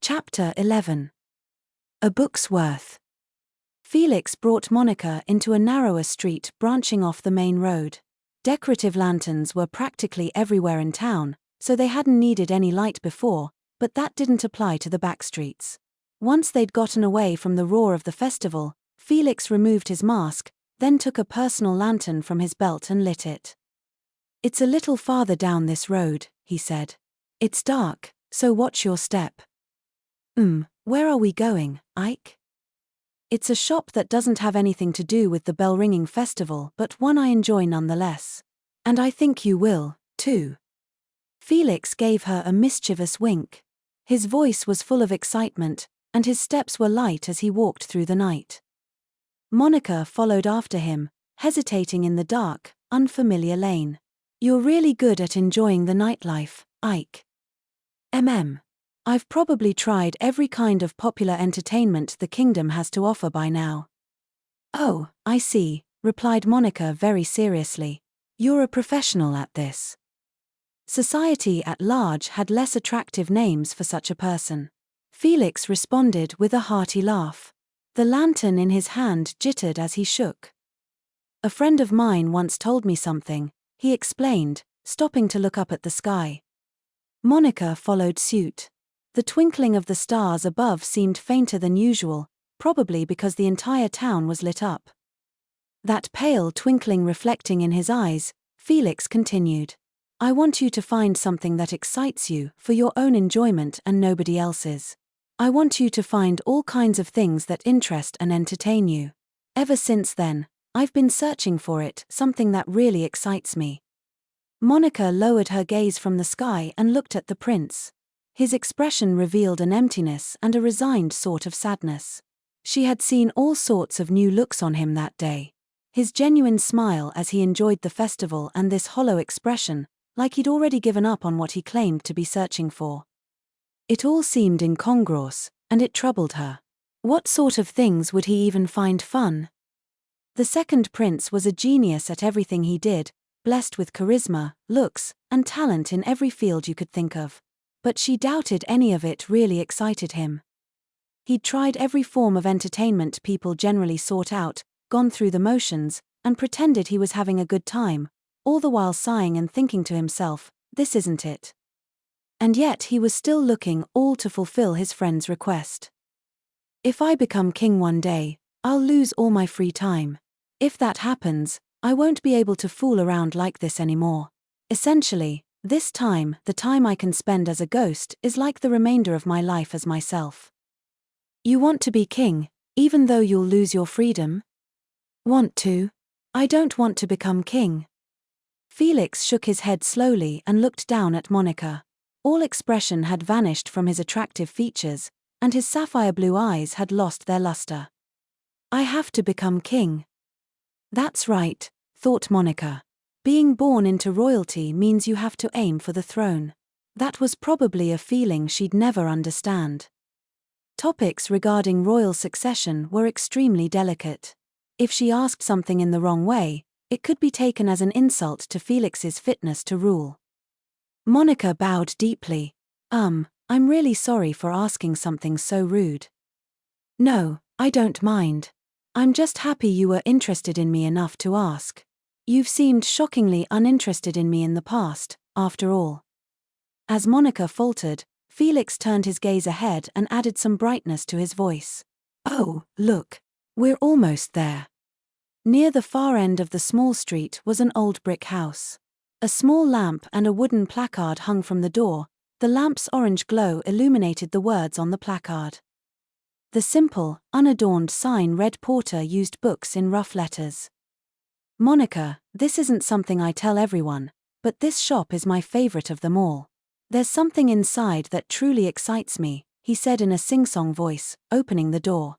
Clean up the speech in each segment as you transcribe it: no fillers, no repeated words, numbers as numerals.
Chapter 11. A Book's Worth. Felix brought Monica into a narrower street branching off the main road. Decorative lanterns were practically everywhere in town, so they hadn't needed any light before, but that didn't apply to the back streets. Once they'd gotten away from the roar of the festival, Felix removed his mask, then took a personal lantern from his belt and lit it. "It's a little farther down this road," he said. "It's dark, so watch your step." Where are we going, Ike?" "It's a shop that doesn't have anything to do with the bell-ringing festival, but one I enjoy nonetheless. And I think you will, too." Felix gave her a mischievous wink. His voice was full of excitement, and his steps were light as he walked through the night. Monica followed after him, hesitating in the dark, unfamiliar lane. "You're really good at enjoying the nightlife, Ike." "I've probably tried every kind of popular entertainment the kingdom has to offer by now." "Oh, I see," replied Monica very seriously. "You're a professional at this." Society at large had less attractive names for such a person. Felix responded with a hearty laugh. The lantern in his hand jittered as he shook. "A friend of mine once told me something," he explained, stopping to look up at the sky. Monica followed suit. The twinkling of the stars above seemed fainter than usual, probably because the entire town was lit up. That pale twinkling reflecting in his eyes, Felix continued. "I want you to find something that excites you for your own enjoyment and nobody else's. I want you to find all kinds of things that interest and entertain you. Ever since then, I've been searching for it, something that really excites me." Monica lowered her gaze from the sky and looked at the prince. His expression revealed an emptiness and a resigned sort of sadness. She had seen all sorts of new looks on him that day. His genuine smile as he enjoyed the festival and this hollow expression, like he'd already given up on what he claimed to be searching for. It all seemed incongruous, and it troubled her. What sort of things would he even find fun? The second prince was a genius at everything he did, blessed with charisma, looks, and talent in every field you could think of. But she doubted any of it really excited him. He'd tried every form of entertainment people generally sought out, gone through the motions, and pretended he was having a good time, all the while sighing and thinking to himself, "This isn't it." And yet he was still looking all to fulfill his friend's request. "If I become king one day, I'll lose all my free time. If that happens, I won't be able to fool around like this anymore. Essentially, this time, the time I can spend as a ghost, is like the remainder of my life as myself." "You want to be king, even though you'll lose your freedom?" "Want to? I don't want to become king." Felix shook his head slowly and looked down at Monica. All expression had vanished from his attractive features, and his sapphire blue eyes had lost their luster. "I have to become king." "That's right," thought Monica. "Being born into royalty means you have to aim for the throne." That was probably a feeling she'd never understand. Topics regarding royal succession were extremely delicate. If she asked something in the wrong way, it could be taken as an insult to Felix's fitness to rule. Monica bowed deeply. I'm really sorry for asking something so rude." "No, I don't mind. I'm just happy you were interested in me enough to ask. You've seemed shockingly uninterested in me in the past, after all." As Monica faltered, Felix turned his gaze ahead and added some brightness to his voice. "Oh, look. We're almost there." Near the far end of the small street was an old brick house. A small lamp and a wooden placard hung from the door. The lamp's orange glow illuminated the words on the placard. The simple, unadorned sign read "Porter used books" in rough letters. "Monica, this isn't something I tell everyone, but this shop is my favorite of them all. There's something inside that truly excites me," he said in a sing-song voice, opening the door.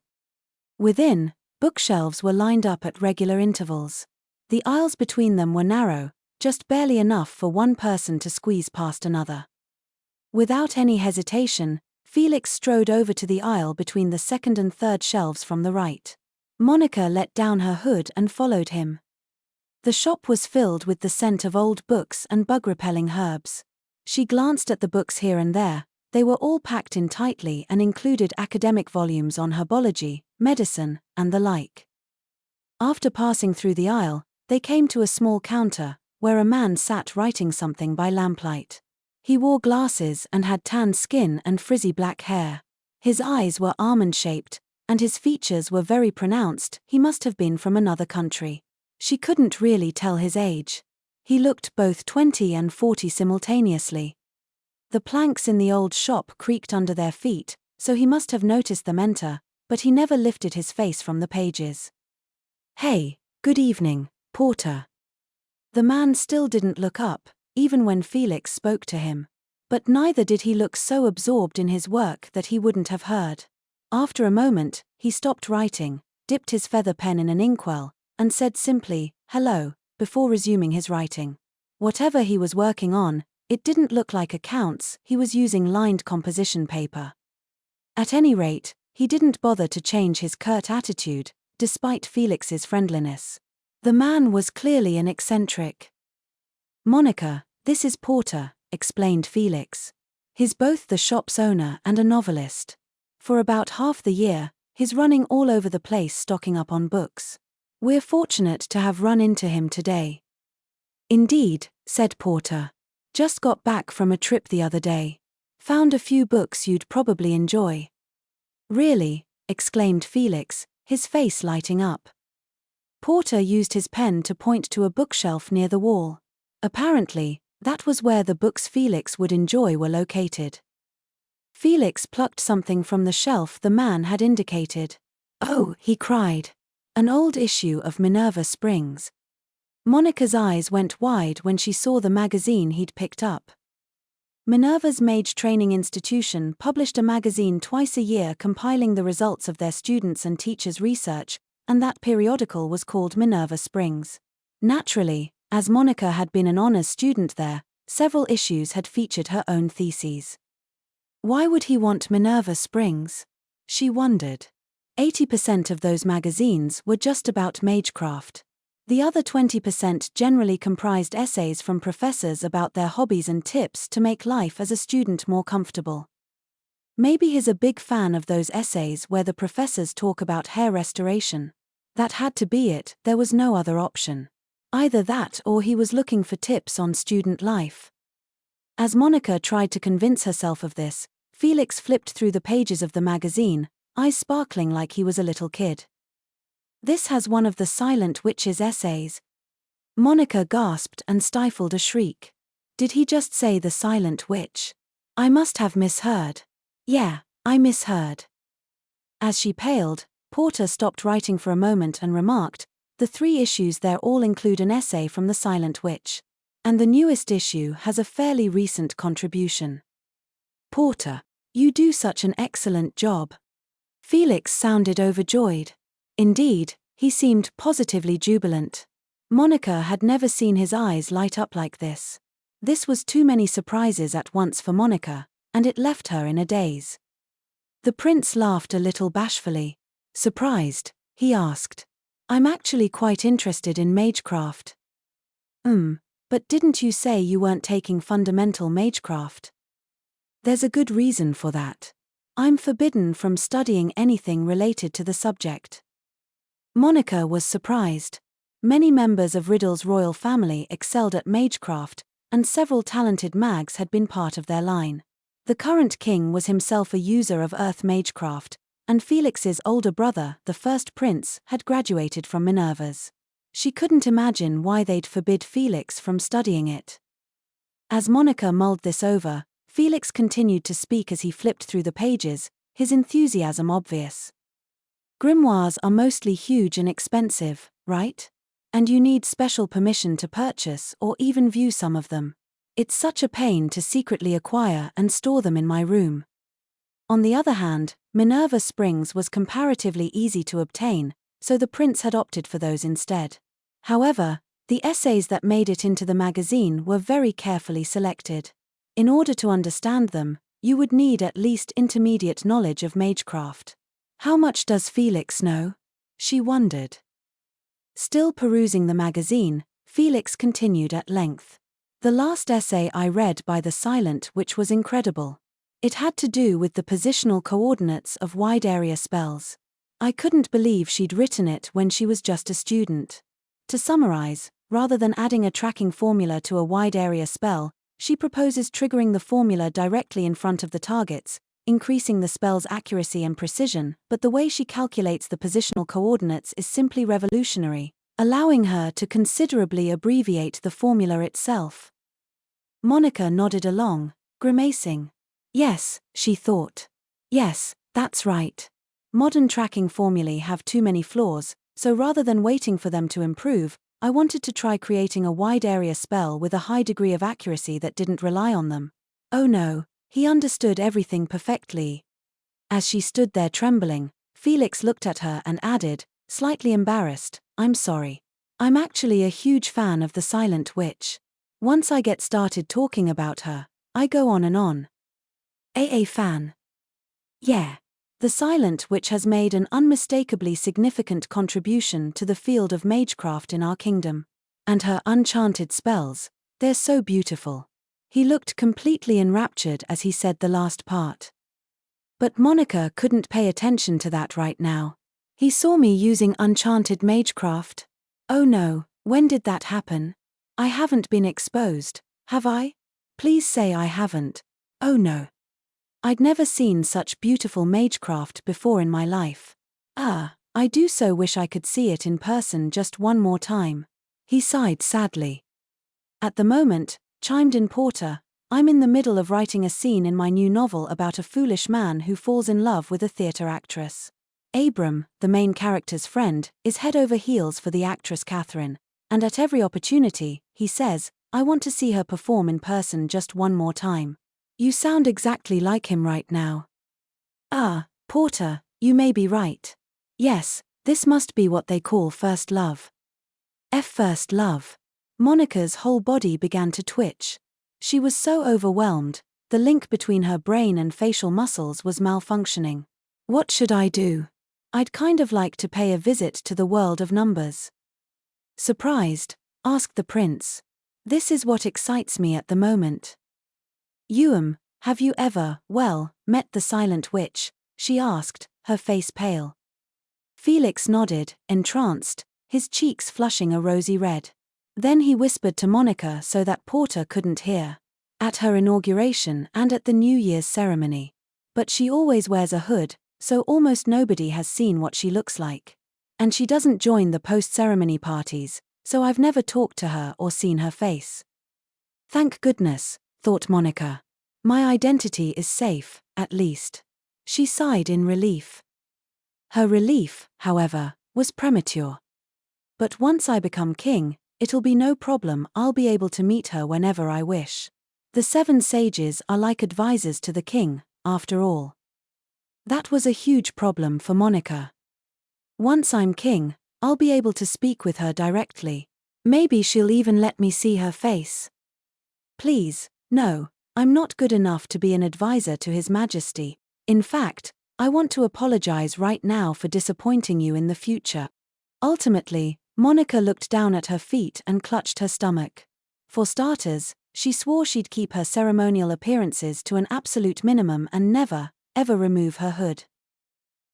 Within, bookshelves were lined up at regular intervals. The aisles between them were narrow, just barely enough for one person to squeeze past another. Without any hesitation, Felix strode over to the aisle between the second and third shelves from the right. Monica let down her hood and followed him. The shop was filled with the scent of old books and bug-repelling herbs. She glanced at the books here and there, They were all packed in tightly and included academic volumes on herbology, medicine, and the like. After passing through the aisle, they came to a small counter, where a man sat writing something by lamplight. He wore glasses and had tanned skin and frizzy black hair. His eyes were almond-shaped, and his features were very pronounced. He must have been from another country. She couldn't really tell his age. He looked both 20 and 40 simultaneously. The planks in the old shop creaked under their feet, so he must have noticed them enter, but he never lifted his face from the pages. "Hey, good evening, Porter." The man still didn't look up, even when Felix spoke to him. But neither did he look so absorbed in his work that he wouldn't have heard. After a moment, he stopped writing, dipped his feather pen in an inkwell, and said simply, "Hello," before resuming his writing. Whatever he was working on, it didn't look like accounts. He was using lined composition paper. At any rate, he didn't bother to change his curt attitude, despite Felix's friendliness. The man was clearly an eccentric. "Monica, this is Porter," explained Felix. "He's both the shop's owner and a novelist. For about half the year, he's running all over the place stocking up on books. We're fortunate to have run into him today." "Indeed," said Porter. "Just got back from a trip the other day. Found a few books you'd probably enjoy." "Really?" exclaimed Felix, his face lighting up. Porter used his pen to point to a bookshelf near the wall. Apparently, that was where the books Felix would enjoy were located. Felix plucked something from the shelf the man had indicated. "Oh," he cried. "An old issue of Minerva Springs." Monica's eyes went wide when she saw the magazine he'd picked up. Minerva's Mage Training Institution published a magazine twice a year compiling the results of their students' and teachers' research, and that periodical was called Minerva Springs. Naturally, as Monica had been an honors student there, several issues had featured her own theses. Why would he want Minerva Springs? She wondered. 80% of those magazines were just about magecraft. The other 20% generally comprised essays from professors about their hobbies and tips to make life as a student more comfortable. Maybe he's a big fan of those essays where the professors talk about hair restoration. That had to be it, there was no other option. Either that or he was looking for tips on student life. As Monica tried to convince herself of this, Felix flipped through the pages of the magazine, eyes sparkling like he was a little kid. "This has one of the Silent Witch's essays." Monica gasped and stifled a shriek. Did he just say the Silent Witch? I must have misheard. Yeah, I misheard. As she paled, Porter stopped writing for a moment and remarked, "The 3 issues there all include an essay from the Silent Witch. And the newest issue has a fairly recent contribution." "Porter, you do such an excellent job." Felix sounded overjoyed. Indeed, he seemed positively jubilant. Monica had never seen his eyes light up like this. This was too many surprises at once for Monica, and it left her in a daze. The prince laughed a little bashfully. "Surprised?" he asked. "I'm actually quite interested in magecraft." But didn't you say you weren't taking fundamental magecraft?" "There's a good reason for that. I'm forbidden from studying anything related to the subject." Monica was surprised. Many members of Riddle's royal family excelled at magecraft, and several talented mags had been part of their line. The current king was himself a user of Earth magecraft, and Felix's older brother, the first prince, had graduated from Minerva's. She couldn't imagine why they'd forbid Felix from studying it. As Monica mulled this over, Felix continued to speak as he flipped through the pages, his enthusiasm obvious. "Grimoires are mostly huge and expensive, right? And you need special permission to purchase or even view some of them. It's such a pain to secretly acquire and store them in my room." On the other hand, Minerva Springs was comparatively easy to obtain, so the prince had opted for those instead. However, the essays that made it into the magazine were very carefully selected. In order to understand them, you would need at least intermediate knowledge of magecraft. How much does Felix know? She wondered. Still perusing the magazine, Felix continued at length. "The last essay I read by the Silent Witch was incredible. It had to do with the positional coordinates of wide area spells. I couldn't believe she'd written it when she was just a student. To summarize, rather than adding a tracking formula to a wide area spell, she proposes triggering the formula directly in front of the targets, increasing the spell's accuracy and precision, but the way she calculates the positional coordinates is simply revolutionary, allowing her to considerably abbreviate the formula itself. Monica nodded along, grimacing. Yes, she thought. Yes, that's right. Modern tracking formulae have too many flaws, so rather than waiting for them to improve, I wanted to try creating a wide area spell with a high degree of accuracy that didn't rely on them. Oh no, he understood everything perfectly. As she stood there trembling, Felix looked at her and added, slightly embarrassed, I'm sorry. I'm actually a huge fan of the Silent Witch. Once I get started talking about her, I go on and on. A fan. Yeah. The Silent Witch has made an unmistakably significant contribution to the field of magecraft in our kingdom. And her unchanted spells, they're so beautiful. He looked completely enraptured as he said the last part. But Monica couldn't pay attention to that right now. He saw me using unchanted magecraft. Oh no, when did that happen? I haven't been exposed, have I? Please say I haven't. Oh no. I'd never seen such beautiful magecraft before in my life. I do so wish I could see it in person just one more time. He sighed sadly. At the moment, chimed in Porter, I'm in the middle of writing a scene in my new novel about a foolish man who falls in love with a theater actress. Abram, the main character's friend, is head over heels for the actress Catherine, and at every opportunity, he says, I want to see her perform in person just one more time. You sound exactly like him right now. Porter, you may be right. Yes, this must be what they call first love. First love. Monica's whole body began to twitch. She was so overwhelmed, the link between her brain and facial muscles was malfunctioning. What should I do? I'd kind of like to pay a visit to the world of numbers. Surprised, asked the prince. This is what excites me at the moment. Have you ever, met the Silent Witch? She asked, her face pale. Felix nodded, entranced, his cheeks flushing a rosy red. Then he whispered to Monica so that Porter couldn't hear. At her inauguration and at the New Year's ceremony. But she always wears a hood, so almost nobody has seen what she looks like. And she doesn't join the post-ceremony parties, so I've never talked to her or seen her face. Thank goodness, thought Monica. My identity is safe, at least. She sighed in relief. Her relief, however, was premature. But once I become king, it'll be no problem, I'll be able to meet her whenever I wish. The 7 sages are like advisors to the king, after all. That was a huge problem for Monica. Once I'm king, I'll be able to speak with her directly. Maybe she'll even let me see her face. Please, no, I'm not good enough to be an advisor to His Majesty. In fact, I want to apologize right now for disappointing you in the future. Ultimately, Monica looked down at her feet and clutched her stomach. For starters, she swore she'd keep her ceremonial appearances to an absolute minimum and never, ever remove her hood.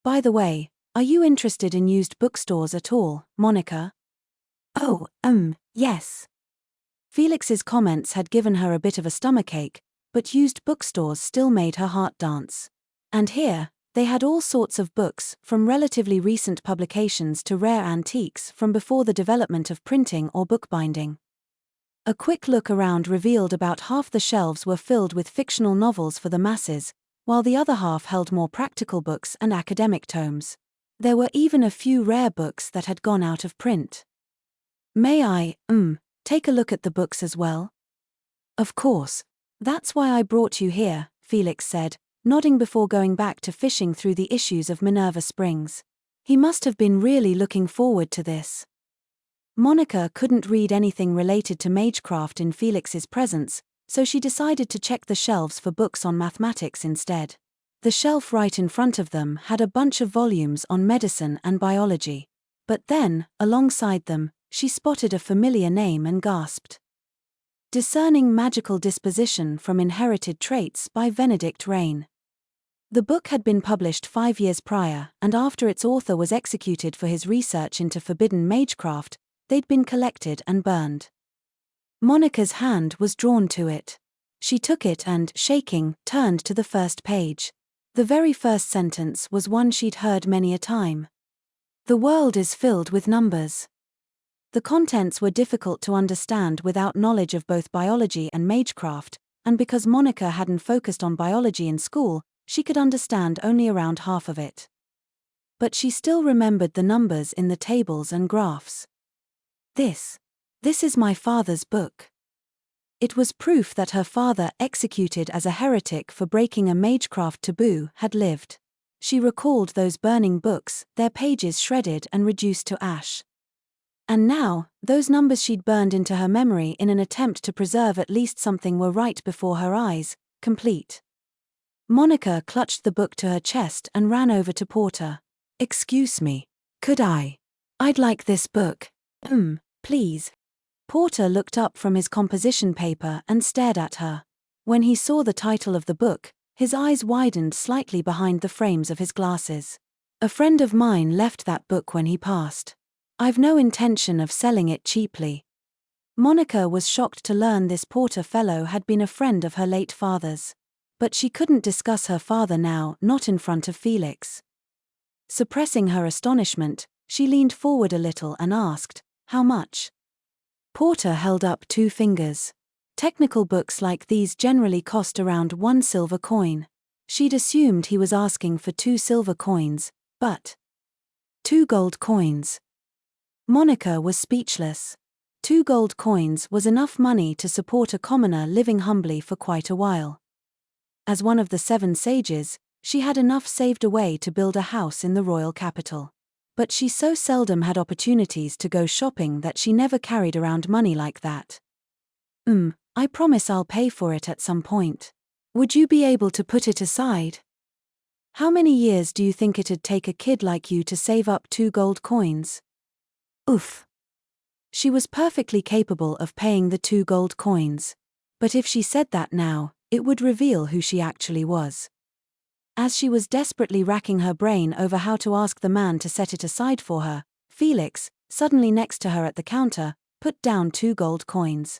By the way, are you interested in used bookstores at all, Monica? Oh, yes. Felix's comments had given her a bit of a stomachache, but used bookstores still made her heart dance. And here, they had all sorts of books, from relatively recent publications to rare antiques from before the development of printing or bookbinding. A quick look around revealed about half the shelves were filled with fictional novels for the masses, while the other half held more practical books and academic tomes. There were even a few rare books that had gone out of print. May I, take a look at the books as well? Of course. That's why I brought you here, Felix said, nodding before going back to fishing through the issues of Minerva Springs. He must have been really looking forward to this. Monica couldn't read anything related to magecraft in Felix's presence, so she decided to check the shelves for books on mathematics instead. The shelf right in front of them had a bunch of volumes on medicine and biology. But then, alongside them, she spotted a familiar name and gasped. Discerning Magical Disposition from Inherited Traits by Benedict Rain. The book had been published 5 years prior, and after its author was executed for his research into forbidden magecraft, they'd been collected and burned. Monica's hand was drawn to it. She took it and, shaking, turned to the first page. The very first sentence was one she'd heard many a time. The world is filled with numbers. The contents were difficult to understand without knowledge of both biology and magecraft, and because Monica hadn't focused on biology in school, she could understand only around half of it. But she still remembered the numbers in the tables and graphs. This is my father's book. It was proof that her father, executed as a heretic for breaking a magecraft taboo, had lived. She recalled those burning books, their pages shredded and reduced to ash. And now, those numbers she'd burned into her memory in an attempt to preserve at least something were right before her eyes, complete. Monica clutched the book to her chest and ran over to Porter. "Excuse me. Could I? I'd like this book. Please." Porter looked up from his composition paper and stared at her. When he saw the title of the book, his eyes widened slightly behind the frames of his glasses. "A friend of mine left that book when he passed. I've no intention of selling it cheaply." Monica was shocked to learn this Porter fellow had been a friend of her late father's. But she couldn't discuss her father now, not in front of Felix. Suppressing her astonishment, she leaned forward a little and asked, "How much?" Porter held up 2 fingers. Technical books like these generally cost around 1 silver coin. She'd assumed he was asking for 2 silver coins, but 2 gold coins. Monica was speechless. 2 gold coins was enough money to support a commoner living humbly for quite a while. As one of the 7 sages, she had enough saved away to build a house in the royal capital. But she so seldom had opportunities to go shopping that she never carried around money like that. I promise I'll pay for it at some point. Would you be able to put it aside?" "How many years do you think it'd take a kid like you to save up 2 gold coins?" Oof. She was perfectly capable of paying the 2 gold coins. But if she said that now, it would reveal who she actually was. As she was desperately racking her brain over how to ask the man to set it aside for her, Felix, suddenly next to her at the counter, put down 2 gold coins.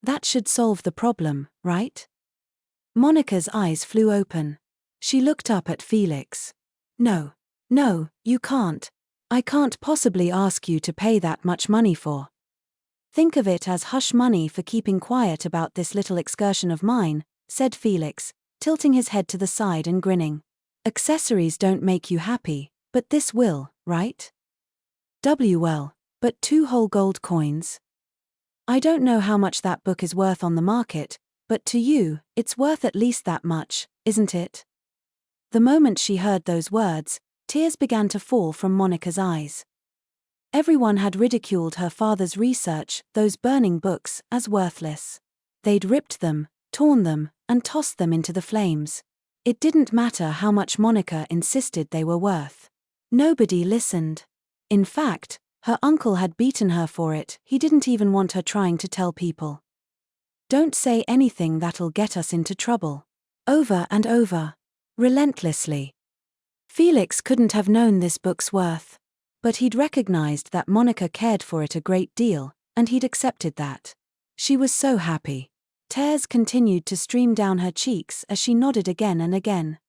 That should solve the problem, right? Monica's eyes flew open. She looked up at Felix. No, you can't. I can't possibly ask you to pay that much money for. Think of it as hush money for keeping quiet about this little excursion of mine, said Felix, tilting his head to the side and grinning. Accessories don't make you happy, but this will, right? Well, but 2 whole gold coins? I don't know how much that book is worth on the market, but to you, it's worth at least that much, isn't it? The moment she heard those words, tears began to fall from Monica's eyes. Everyone had ridiculed her father's research, those burning books, as worthless. They'd ripped them, torn them, and tossed them into the flames. It didn't matter how much Monica insisted they were worth. Nobody listened. In fact, her uncle had beaten her for it. He didn't even want her trying to tell people. Don't say anything that'll get us into trouble. Over and over. Relentlessly. Felix couldn't have known this book's worth. But he'd recognized that Monica cared for it a great deal, and he'd accepted that. She was so happy. Tears continued to stream down her cheeks as she nodded again and again.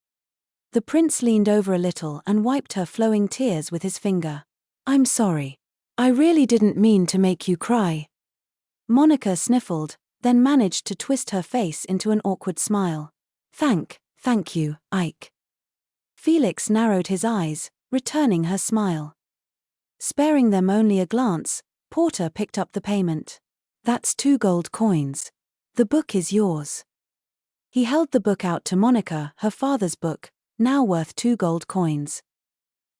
The prince leaned over a little and wiped her flowing tears with his finger. I'm sorry. I really didn't mean to make you cry. Monica sniffled, then managed to twist her face into an awkward smile. Thank you, Ike. Felix narrowed his eyes, returning her smile. Sparing them only a glance, Porter picked up the payment. That's 2 gold coins. The book is yours. He held the book out to Monica, her father's book, now worth 2 gold coins.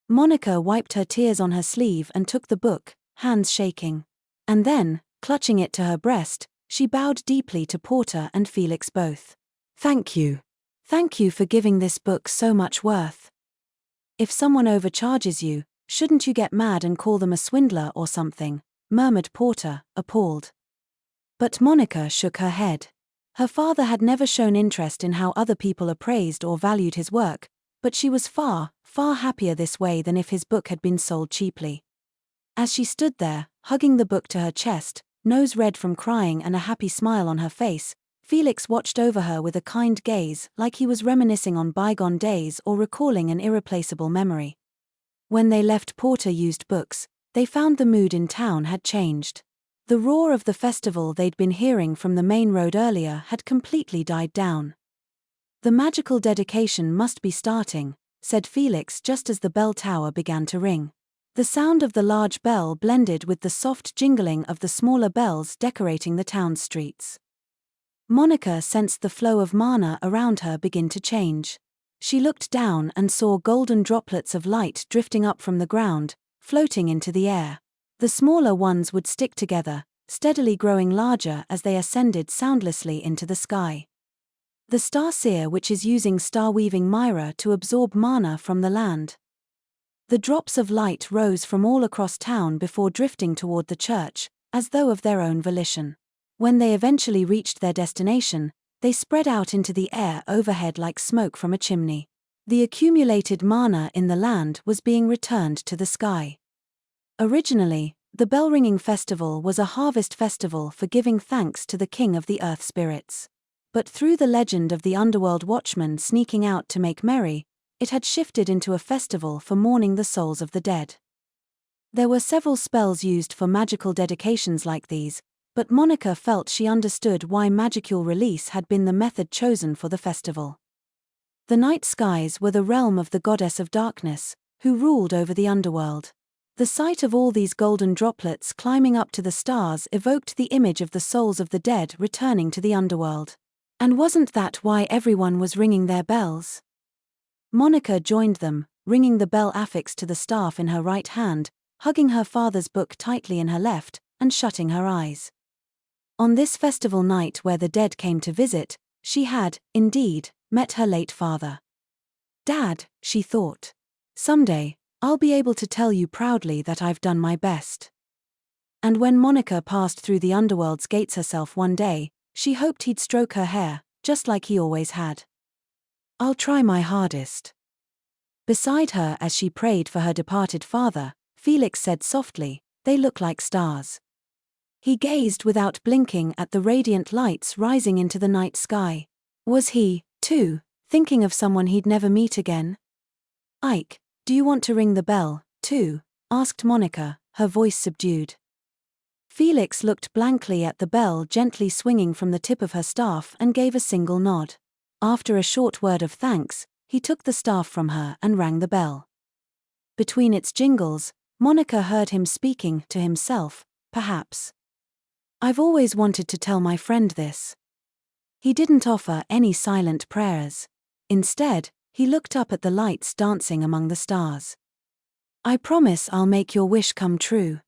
Monica wiped her tears on her sleeve and took the book, hands shaking. And then, clutching it to her breast, she bowed deeply to Porter and Felix both. Thank you. Thank you for giving this book so much worth. If someone overcharges you, shouldn't you get mad and call them a swindler or something? Murmured Porter, appalled. But Monica shook her head. Her father had never shown interest in how other people appraised or valued his work, but she was far, far happier this way than if his book had been sold cheaply. As she stood there, hugging the book to her chest, nose red from crying and a happy smile on her face, Felix watched over her with a kind gaze, like he was reminiscing on bygone days or recalling an irreplaceable memory. When they left Porter Used Books, they found the mood in town had changed. The roar of the festival they'd been hearing from the main road earlier had completely died down. "The magical dedication must be starting," said Felix just as the bell tower began to ring. The sound of the large bell blended with the soft jingling of the smaller bells decorating the town's streets. Monica sensed the flow of mana around her begin to change. She looked down and saw golden droplets of light drifting up from the ground, floating into the air. The smaller ones would stick together, steadily growing larger as they ascended soundlessly into the sky. The Starseer, which is using star-weaving Myra to absorb mana from the land. The drops of light rose from all across town before drifting toward the church, as though of their own volition. When they eventually reached their destination, they spread out into the air overhead like smoke from a chimney. The accumulated mana in the land was being returned to the sky. Originally, the bell-ringing festival was a harvest festival for giving thanks to the king of the earth spirits. But through the legend of the underworld watchman sneaking out to make merry, it had shifted into a festival for mourning the souls of the dead. There were several spells used for magical dedications like these, but Monica felt she understood why magical release had been the method chosen for the festival. The night skies were the realm of the goddess of darkness, who ruled over the underworld. The sight of all these golden droplets climbing up to the stars evoked the image of the souls of the dead returning to the underworld. And wasn't that why everyone was ringing their bells? Monica joined them, ringing the bell affixed to the staff in her right hand, hugging her father's book tightly in her left, and shutting her eyes. On this festival night where the dead came to visit, she had, indeed, met her late father. "Dad," she thought. "Someday, I'll be able to tell you proudly that I've done my best." And when Monica passed through the underworld's gates herself one day, she hoped he'd stroke her hair, just like he always had. "I'll try my hardest." Beside her as she prayed for her departed father, Felix said softly, "They look like stars." He gazed without blinking at the radiant lights rising into the night sky. Was he, too, thinking of someone he'd never meet again? "Ike, do you want to ring the bell, too?" asked Monica, her voice subdued. Felix looked blankly at the bell gently swinging from the tip of her staff and gave a single nod. After a short word of thanks, he took the staff from her and rang the bell. Between its jingles, Monica heard him speaking to himself, perhaps. "I've always wanted to tell my friend this." He didn't offer any silent prayers. Instead, he looked up at the lights dancing among the stars. "I promise I'll make your wish come true."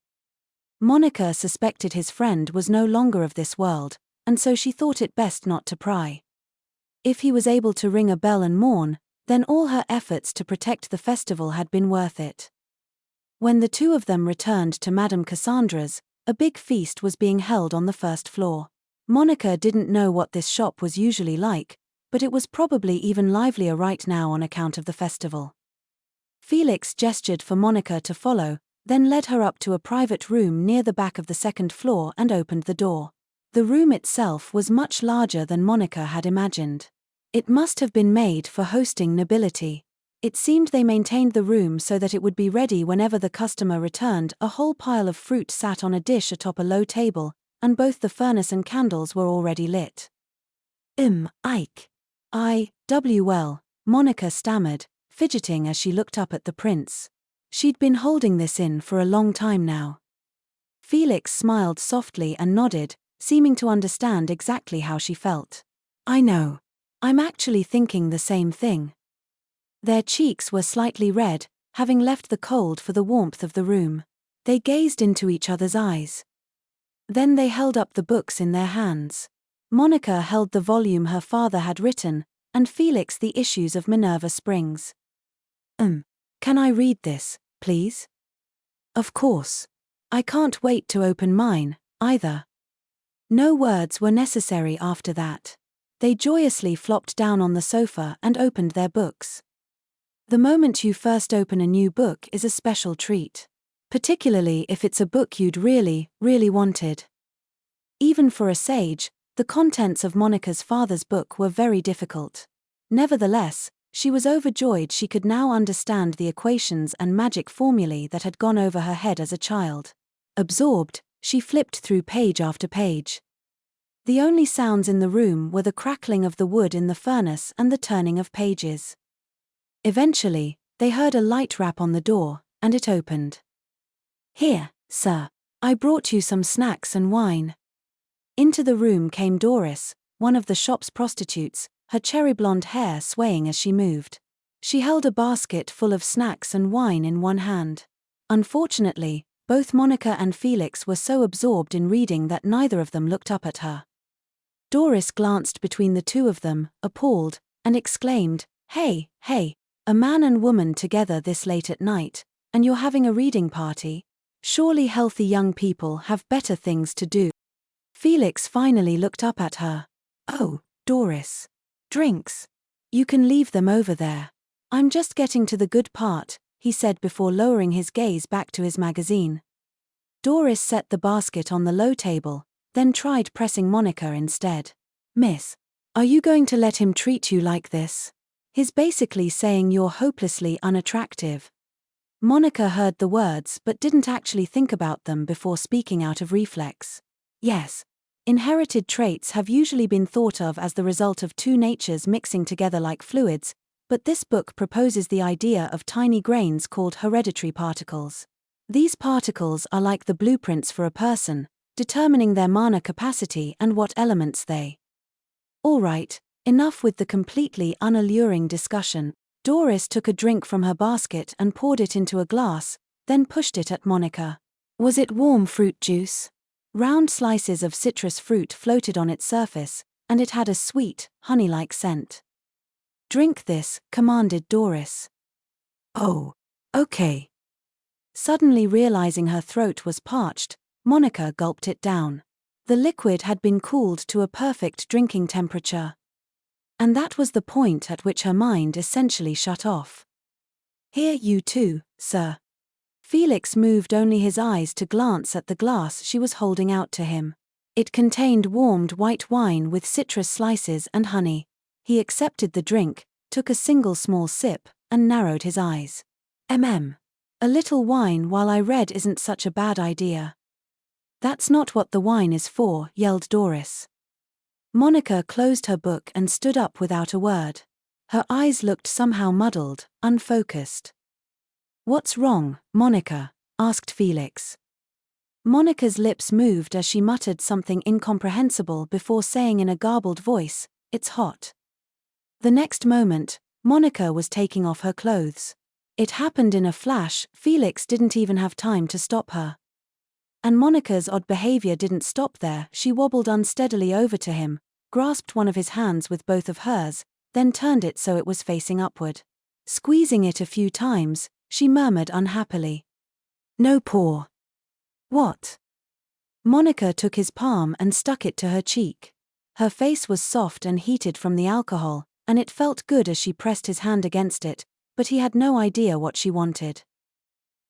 Monica suspected his friend was no longer of this world, and so she thought it best not to pry. If he was able to ring a bell and mourn, then all her efforts to protect the festival had been worth it. When the two of them returned to Madame Cassandra's, a big feast was being held on the first floor. Monica didn't know what this shop was usually like, but it was probably even livelier right now on account of the festival. Felix gestured for Monica to follow, then led her up to a private room near the back of the second floor and opened the door. The room itself was much larger than Monica had imagined. It must have been made for hosting nobility. It seemed they maintained the room so that it would be ready whenever the customer returned. A whole pile of fruit sat on a dish atop a low table, and both the furnace and candles were already lit. Ike. Well, Monica stammered, fidgeting as she looked up at the prince. She'd been holding this in for a long time now. Felix smiled softly and nodded, seeming to understand exactly how she felt. "I know. I'm actually thinking the same thing." Their cheeks were slightly red, having left the cold for the warmth of the room. They gazed into each other's eyes. Then they held up the books in their hands. Monica held the volume her father had written, and Felix the issues of Minerva Springs. Can I read this, please?" "Of course. I can't wait to open mine, either." No words were necessary after that. They joyously flopped down on the sofa and opened their books. The moment you first open a new book is a special treat. Particularly if it's a book you'd really, really wanted. Even for a sage, the contents of Monica's father's book were very difficult. Nevertheless, she was overjoyed she could now understand the equations and magic formulae that had gone over her head as a child. Absorbed, she flipped through page after page. The only sounds in the room were the crackling of the wood in the furnace and the turning of pages. Eventually, they heard a light rap on the door, and it opened. "Here, sir. I brought you some snacks and wine." Into the room came Doris, one of the shop's prostitutes, her cherry-blonde hair swaying as she moved. She held a basket full of snacks and wine in one hand. Unfortunately, both Monica and Felix were so absorbed in reading that neither of them looked up at her. Doris glanced between the two of them, appalled, and exclaimed, Hey, a man and woman together this late at night, and you're having a reading party? Surely healthy young people have better things to do." Felix finally looked up at her. "Oh, Doris. Drinks. You can leave them over there. I'm just getting to the good part," he said before lowering his gaze back to his magazine. Doris set the basket on the low table, then tried pressing Monica instead. "Miss, are you going to let him treat you like this? He's basically saying you're hopelessly unattractive." Monica heard the words but didn't actually think about them before speaking out of reflex. Yes. Inherited traits have usually been thought of as the result of two natures mixing together like fluids, but this book proposes the idea of tiny grains called hereditary particles. These particles are like the blueprints for a person, determining their mana capacity and what elements they. All right, enough with the completely unalluring discussion. Doris took a drink from her basket and poured it into a glass, then pushed it at Monica. Was it warm fruit juice? Round slices of citrus fruit floated on its surface, and it had a sweet, honey-like scent. "Drink this," commanded Doris. "Oh, okay." Suddenly realizing her throat was parched, Monica gulped it down. The liquid had been cooled to a perfect drinking temperature. And that was the point at which her mind essentially shut off. "Here you too, sir." Felix moved only his eyes to glance at the glass she was holding out to him. It contained warmed white wine with citrus slices and honey. He accepted the drink, took a single small sip, and narrowed his eyes. A little wine while I read isn't such a bad idea." "That's not what the wine is for," yelled Doris. Monica closed her book and stood up without a word. Her eyes looked somehow muddled, unfocused. "What's wrong, Monica?" asked Felix. Monica's lips moved as she muttered something incomprehensible before saying in a garbled voice, "It's hot." The next moment, Monica was taking off her clothes. It happened in a flash. Felix didn't even have time to stop her. And Monica's odd behavior didn't stop there. She wobbled unsteadily over to him, grasped one of his hands with both of hers, then turned it so it was facing upward. Squeezing it a few times, she murmured unhappily, "No paw." "What?" Monica took his palm and stuck it to her cheek. Her face was soft and heated from the alcohol, and it felt good as she pressed his hand against it, but he had no idea what she wanted.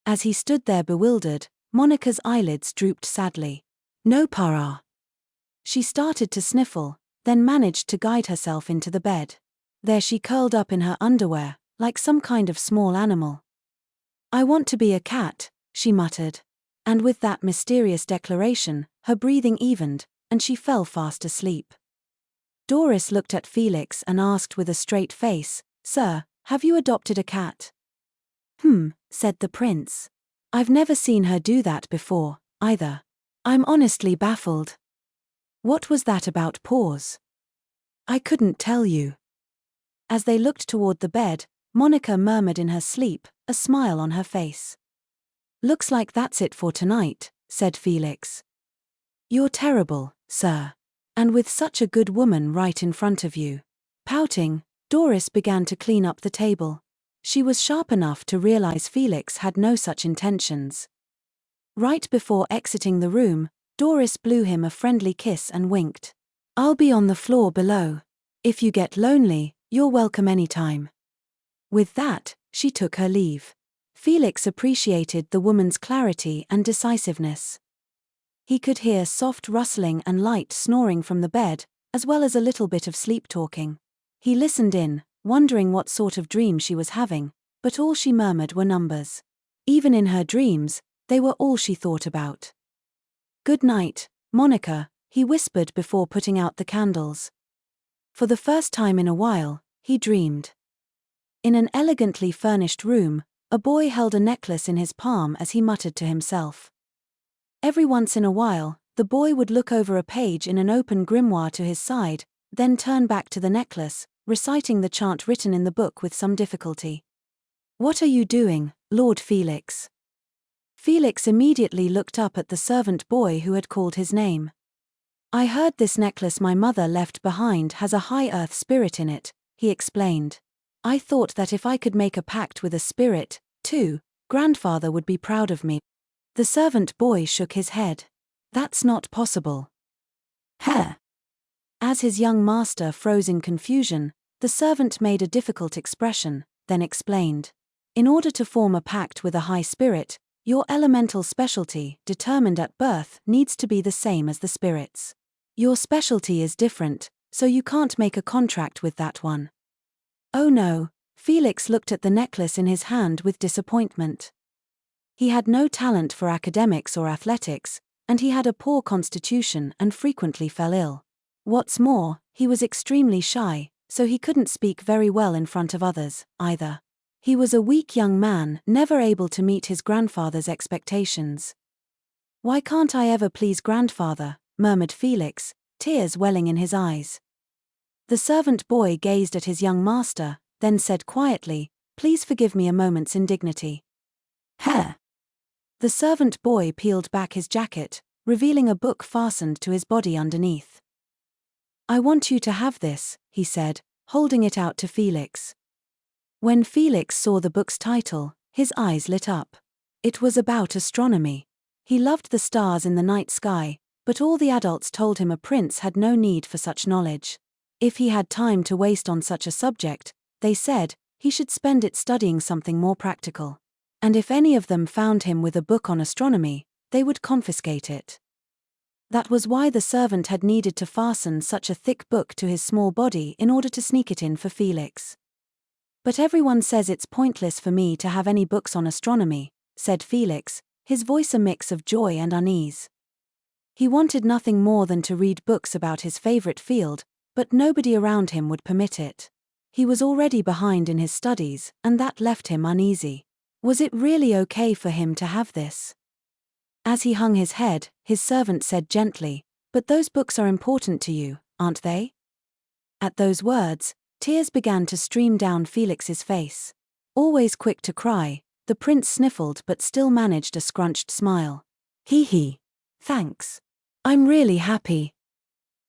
As he stood there bewildered, Monica's eyelids drooped sadly. "No para." She started to sniffle, then managed to guide herself into the bed. There she curled up in her underwear, like some kind of small animal. "I want to be a cat," she muttered. And with that mysterious declaration, her breathing evened, and she fell fast asleep. Doris looked at Felix and asked with a straight face, "Sir, have you adopted a cat?" Said the prince. "I've never seen her do that before, either. I'm honestly baffled." "What was that about paws?" "I couldn't tell you." As they looked toward the bed, Monica murmured in her sleep, a smile on her face. "Looks like that's it for tonight," said Felix. "You're terrible, sir. And with such a good woman right in front of you." Pouting, Doris began to clean up the table. She was sharp enough to realize Felix had no such intentions. Right before exiting the room, Doris blew him a friendly kiss and winked. "I'll be on the floor below. If you get lonely, you're welcome anytime." With that, she took her leave. Felix appreciated the woman's clarity and decisiveness. He could hear soft rustling and light snoring from the bed, as well as a little bit of sleep-talking. He listened in, wondering what sort of dream she was having, but all she murmured were numbers. Even in her dreams, they were all she thought about. "Good night, Monica," he whispered before putting out the candles. For the first time in a while, he dreamed. In an elegantly furnished room, a boy held a necklace in his palm as he muttered to himself. Every once in a while, the boy would look over a page in an open grimoire to his side, then turn back to the necklace, reciting the chant written in the book with some difficulty. "What are you doing, Lord Felix?" Felix immediately looked up at the servant boy who had called his name. "I heard this necklace my mother left behind has a high earth spirit in it," he explained. "I thought that if I could make a pact with a spirit, too, grandfather would be proud of me." The servant boy shook his head. "That's not possible." "Heh." As his young master froze in confusion, the servant made a difficult expression, then explained. "In order to form a pact with a high spirit, your elemental specialty, determined at birth, needs to be the same as the spirit's. Your specialty is different, so you can't make a contract with that one." "Oh no," Felix looked at the necklace in his hand with disappointment. He had no talent for academics or athletics, and he had a poor constitution and frequently fell ill. What's more, he was extremely shy, so he couldn't speak very well in front of others, either. He was a weak young man, never able to meet his grandfather's expectations. "Why can't I ever please grandfather?" murmured Felix, tears welling in his eyes. The servant boy gazed at his young master, then said quietly, "Please forgive me a moment's indignity." "Heh." The servant boy peeled back his jacket, revealing a book fastened to his body underneath. "I want you to have this," he said, holding it out to Felix. When Felix saw the book's title, his eyes lit up. It was about astronomy. He loved the stars in the night sky, but all the adults told him a prince had no need for such knowledge. If he had time to waste on such a subject, they said, he should spend it studying something more practical. And if any of them found him with a book on astronomy, they would confiscate it. That was why the servant had needed to fasten such a thick book to his small body in order to sneak it in for Felix. "But everyone says it's pointless for me to have any books on astronomy," said Felix, his voice a mix of joy and unease. He wanted nothing more than to read books about his favorite field, but nobody around him would permit it. He was already behind in his studies, and that left him uneasy. Was it really okay for him to have this? As he hung his head, his servant said gently, "But those books are important to you, aren't they?" At those words, tears began to stream down Felix's face. Always quick to cry, the prince sniffled but still managed a scrunched smile. "Hee. Thanks. I'm really happy."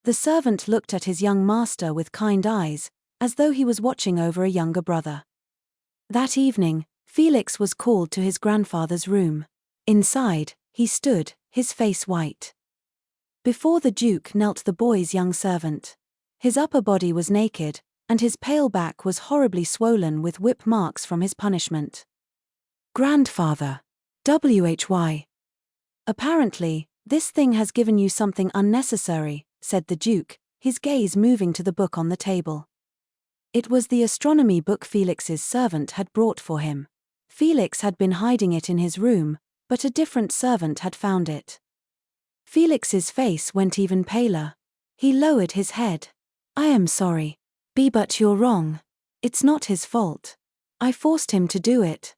The servant looked at his young master with kind eyes, as though he was watching over a younger brother. That evening, Felix was called to his grandfather's room. Inside, he stood, his face white. Before the Duke knelt the boy's young servant. His upper body was naked, and his pale back was horribly swollen with whip marks from his punishment. "Grandfather. Why? Apparently, this thing has given you something unnecessary," said the Duke, his gaze moving to the book on the table. It was the astronomy book Felix's servant had brought for him. Felix had been hiding it in his room, but a different servant had found it. Felix's face went even paler. He lowered his head. "I am sorry. But you're wrong. It's not his fault. I forced him to do it."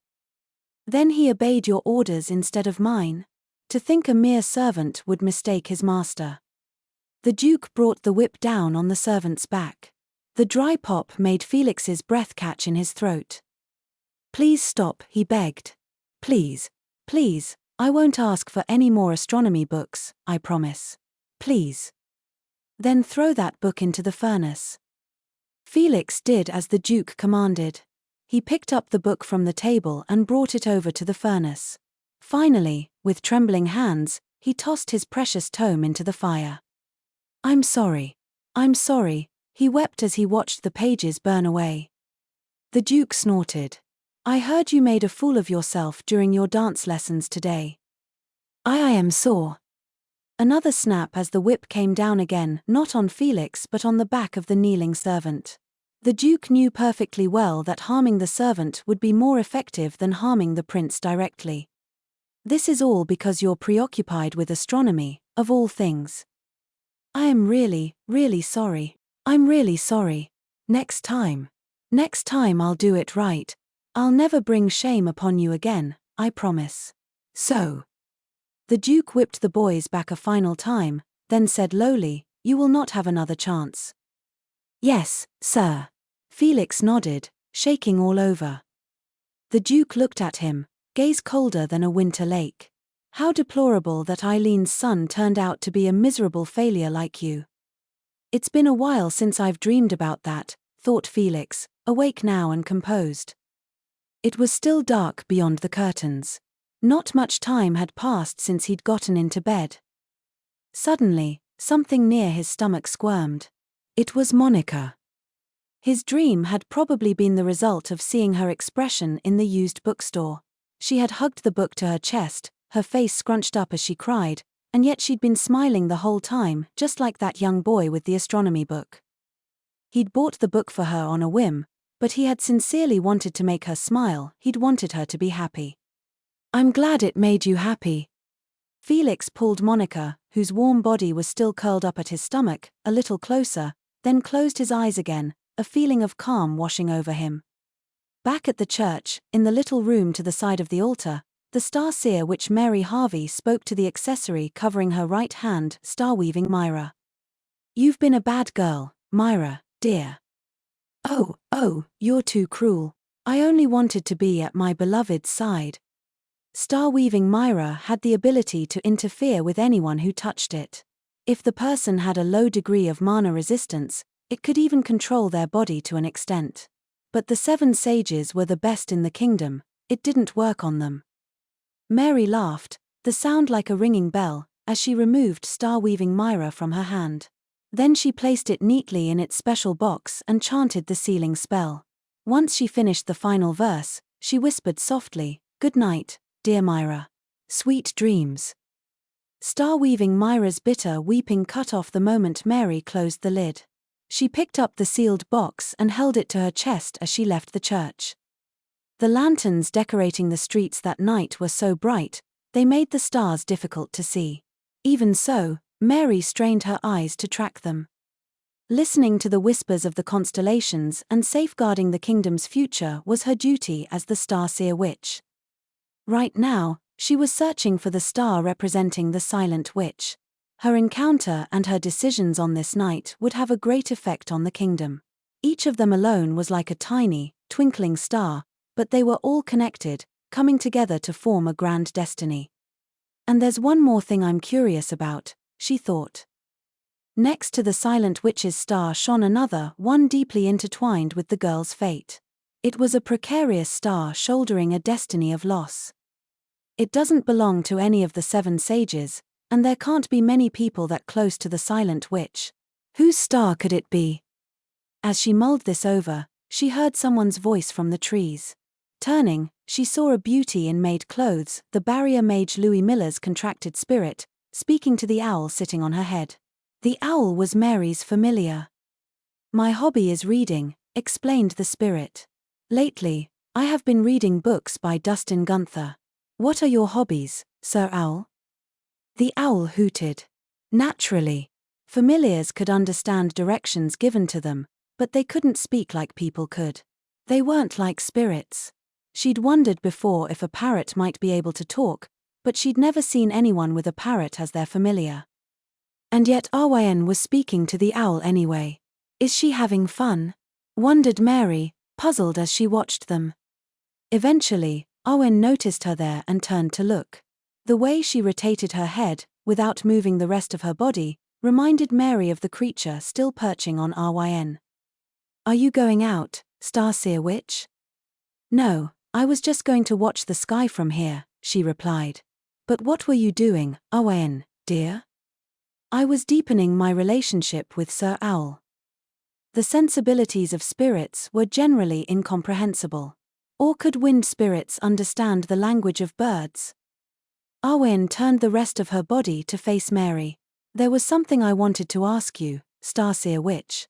"Then he obeyed your orders instead of mine? To think a mere servant would mistake his master." The Duke brought the whip down on the servant's back. The dry pop made Felix's breath catch in his throat. "Please stop," he begged. Please, I won't ask for any more astronomy books, I promise. Please." "Then throw that book into the furnace." Felix did as the Duke commanded. He picked up the book from the table and brought it over to the furnace. Finally, with trembling hands, he tossed his precious tome into the fire. I'm sorry. I'm sorry, he wept as he watched the pages burn away. The Duke snorted. I heard you made a fool of yourself during your dance lessons today. I am sore. Another snap as the whip came down again, not on Felix but on the back of the kneeling servant. The Duke knew perfectly well that harming the servant would be more effective than harming the prince directly. This is all because you're preoccupied with astronomy, of all things. I am really, really sorry. I'm really sorry. Next time I'll do it right. I'll never bring shame upon you again, I promise. So. The Duke whipped the boys back a final time, then said lowly, you will not have another chance. Yes, sir. Felix nodded, shaking all over. The Duke looked at him, gaze colder than a winter lake. How deplorable that Eileen's son turned out to be a miserable failure like you. It's been a while since I've dreamed about that, thought Felix, awake now and composed. It was still dark beyond the curtains. Not much time had passed since he'd gotten into bed. Suddenly, something near his stomach squirmed. It was Monica. His dream had probably been the result of seeing her expression in the used bookstore. She had hugged the book to her chest, her face scrunched up as she cried, and yet she'd been smiling the whole time, just like that young boy with the astronomy book. He'd bought the book for her on a whim, but he had sincerely wanted to make her smile, he'd wanted her to be happy. I'm glad it made you happy. Felix pulled Monica, whose warm body was still curled up at his stomach, a little closer, then closed his eyes again, a feeling of calm washing over him. Back at the church, in the little room to the side of the altar, the Starseer witch Mary Harvey spoke to the accessory covering her right hand, star-weaving Myra. You've been a bad girl, Myra, dear. Oh, you're too cruel. I only wanted to be at my beloved's side. Star-weaving Myra had the ability to interfere with anyone who touched it. If the person had a low degree of mana resistance, it could even control their body to an extent. But the 7 sages were the best in the kingdom, it didn't work on them. Mary laughed, the sound like a ringing bell, as she removed Star-weaving Myra from her hand. Then she placed it neatly in its special box and chanted the sealing spell. Once she finished the final verse, she whispered softly, "Good night, dear Myra. Sweet dreams." Star-weaving Myra's bitter weeping cut off the moment Mary closed the lid. She picked up the sealed box and held it to her chest as she left the church. The lanterns decorating the streets that night were so bright, they made the stars difficult to see. Even so, Mary strained her eyes to track them. Listening to the whispers of the constellations and safeguarding the kingdom's future was her duty as the Starseer witch. Right now, she was searching for the star representing the silent witch. Her encounter and her decisions on this night would have a great effect on the kingdom. Each of them alone was like a tiny, twinkling star, but they were all connected, coming together to form a grand destiny. And there's one more thing I'm curious about, she thought. Next to the silent witch's star shone another, one deeply intertwined with the girl's fate. It was a precarious star shouldering a destiny of loss. It doesn't belong to any of the 7 sages, and there can't be many people that close to the silent witch. Whose star could it be? As she mulled this over, she heard someone's voice from the trees. Turning, she saw a beauty in maid clothes, the barrier mage Louis Miller's contracted spirit, speaking to the owl sitting on her head. The owl was Mary's familiar. My hobby is reading, explained the spirit. Lately, I have been reading books by Dustin Gunther. What are your hobbies, Sir Owl? The owl hooted. Naturally. Familiars could understand directions given to them, but they couldn't speak like people could. They weren't like spirits. She'd wondered before if a parrot might be able to talk, but she'd never seen anyone with a parrot as their familiar. And yet Arwayen was speaking to the owl anyway. Is she having fun? Wondered Mary, puzzled as she watched them. Eventually, Arwen noticed her there and turned to look. The way she rotated her head, without moving the rest of her body, reminded Mary of the creature still perching on Arwayen. Are you going out, Starseer witch? No, I was just going to watch the sky from here, she replied. But what were you doing, Owen, dear? I was deepening my relationship with Sir Owl. The sensibilities of spirits were generally incomprehensible. Or could wind spirits understand the language of birds? Arwen turned the rest of her body to face Mary. There was something I wanted to ask you, Starseer Witch.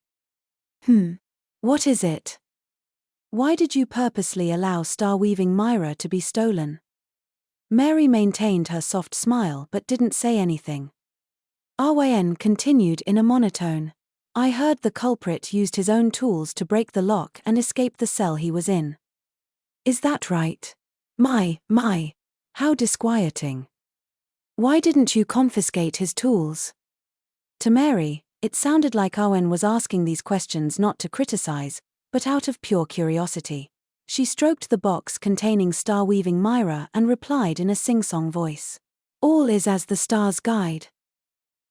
What is it? Why did you purposely allow star-weaving Myra to be stolen? Mary maintained her soft smile but didn't say anything. Arwen continued in a monotone. I heard the culprit used his own tools to break the lock and escape the cell he was in. Is that right? My, how disquieting. Why didn't you confiscate his tools? To Mary, it sounded like Arwen was asking these questions not to criticize, but out of pure curiosity. She stroked the box containing star-weaving Myra and replied in a sing-song voice. All is as the stars guide.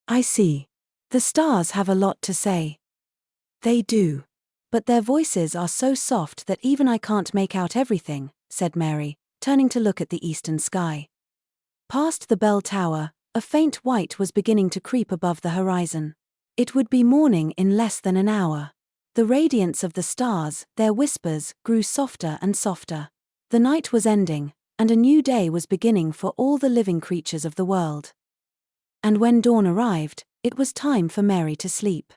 I see. The stars have a lot to say. They do. But their voices are so soft that even I can't make out everything, said Mary, turning to look at the eastern sky. Past the bell tower, a faint white was beginning to creep above the horizon. It would be morning in less than an hour. The radiance of the stars, their whispers, grew softer and softer. The night was ending, and a new day was beginning for all the living creatures of the world. And when dawn arrived, it was time for Mary to sleep.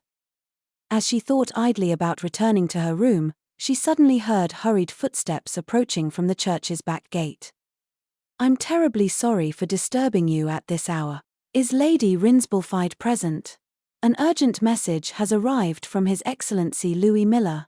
As she thought idly about returning to her room, she suddenly heard hurried footsteps approaching from the church's back gate. I'm terribly sorry for disturbing you at this hour. Is Lady Rinsbalfide present? An urgent message has arrived from His Excellency Louis Miller.